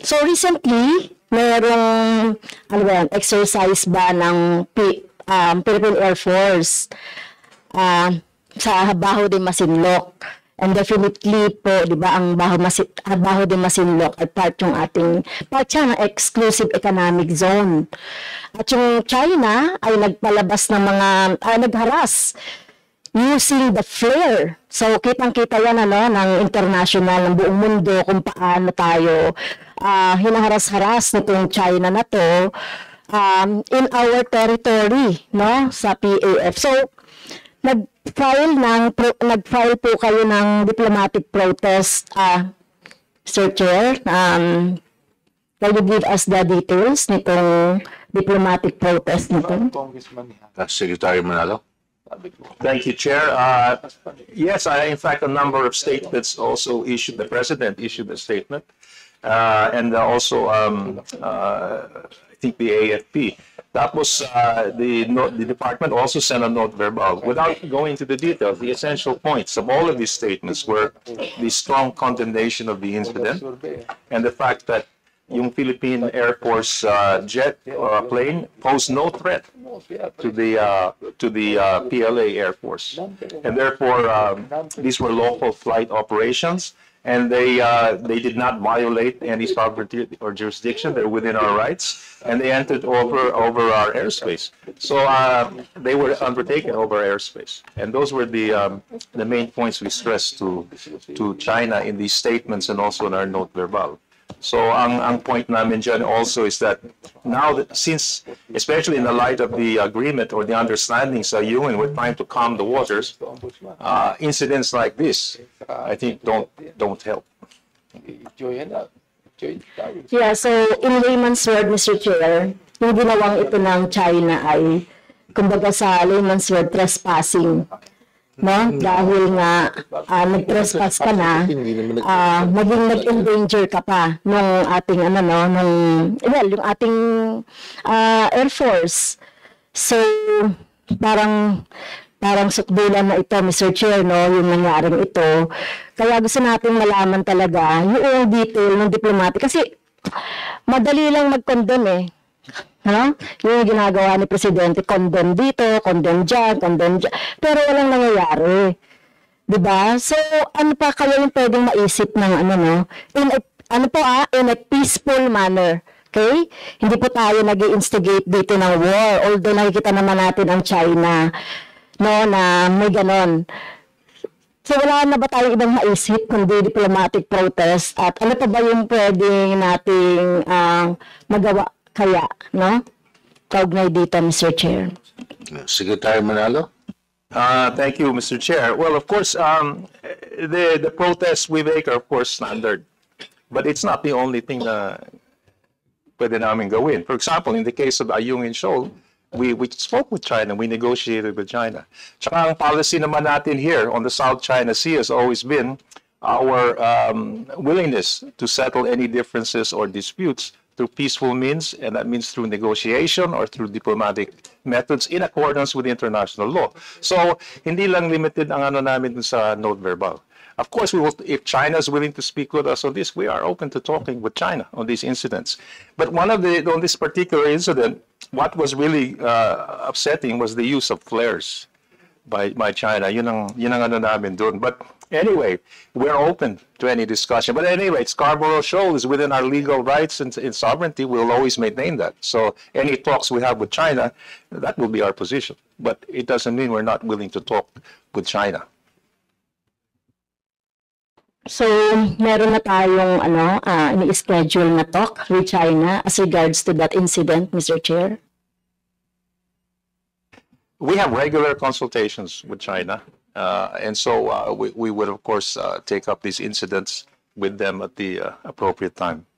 So recently, merong ano ba yan, exercise ba ng Philippine Air Force sa Baho de Masinloc. And definitely po, di ba, ang Baho de Masinloc ay part siya ng exclusive economic zone. At yung China ay nagpalabas ng mga, nagharas using the flare. So, kitang-kita yan, ng international, ng buong mundo, kung paano tayo hinaharas-haras nitong China na to in our territory, sa PAF. So, nag-file po kayo ng diplomatic protest, Sir Chair. Can you give us the details nitong diplomatic protest nito? Secretary Manalo. Thank you, Chair. Yes, in fact, a number of statements also issued. The President issued a statement, and also I think the AFP. Tapos, the department also sent a note verbal. Without going into the details, the essential points of all of these statements were the strong condemnation of the incident and the fact that yung Philippine Air Force jet plane posed no threat to the PLA Air Force, and therefore these were local flight operations, and they did not violate any sovereignty or jurisdiction. They're within our rights, and they entered over our airspace. So they were undertaken over our airspace, and those were the main points we stressed to China in these statements and also in our note verbal. So ang point namin dyan also is that now that since, especially in the light of the agreement or the understanding sa UN, we're trying to calm the waters, incidents like this, I think don't help. Yeah, so in layman's word, Mr. Chair, yung ginawang ito ng China ay, kumbaga sa layman's word, trespassing. Dahil nga nag-trespass ka na, maging nag-endanger ka pa nung ating yung ating Air Force. So parang sukdulan na ito, Mr. Chair, yung nangyaring ito. Kaya gusto nating malaman talaga yung detail ng diplomatic, kasi madali lang mag-condemn yung ginagawa ni Presidente, condemn dito, condemn dyan, pero walang nangyayari. Diba? So, ano pa kayo yung pwedeng maisip ng in a peaceful manner. Okay? Hindi po tayo nag-i-instigate dito ng war, although nakikita naman natin ang China, na may ganon. So, wala na ba tayong ibang maisip kundi diplomatic protest, at ano pa ba yung pwedeng nating magawa kaya, kaugnay dito, Mr. Chair? Secretary Manalo. Thank you, Mr. Chair. Well, of course, the protests we make are, of course, standard. But it's not the only thing na pwede namin gawin. For example, in the case of Ayungin Shoal, we spoke with China, we negotiated with China. Tsaka ang policy naman natin here on the South China Sea has always been our willingness to settle any differences or disputes through peaceful means, and that means through negotiation or through diplomatic methods in accordance with international law. So, hindi lang limited ang namin sa note verbal. Of course, if China is willing to speak with us on this, we are open to talking with China on these incidents. But on this particular incident, what was really upsetting was the use of flares by China. Yun ang namin doon. But anyway, we're open to any discussion. But anyway, Scarborough Shoal is within our legal rights and in sovereignty. We'll always maintain that. So any talks we have with China, that will be our position. But it doesn't mean we're not willing to talk with China. So, meron na tayong ini-schedule na talk with China as regards to that incident, Mr. Chair? We have regular consultations with China. And so we would, of course, take up these incidents with them at the appropriate time.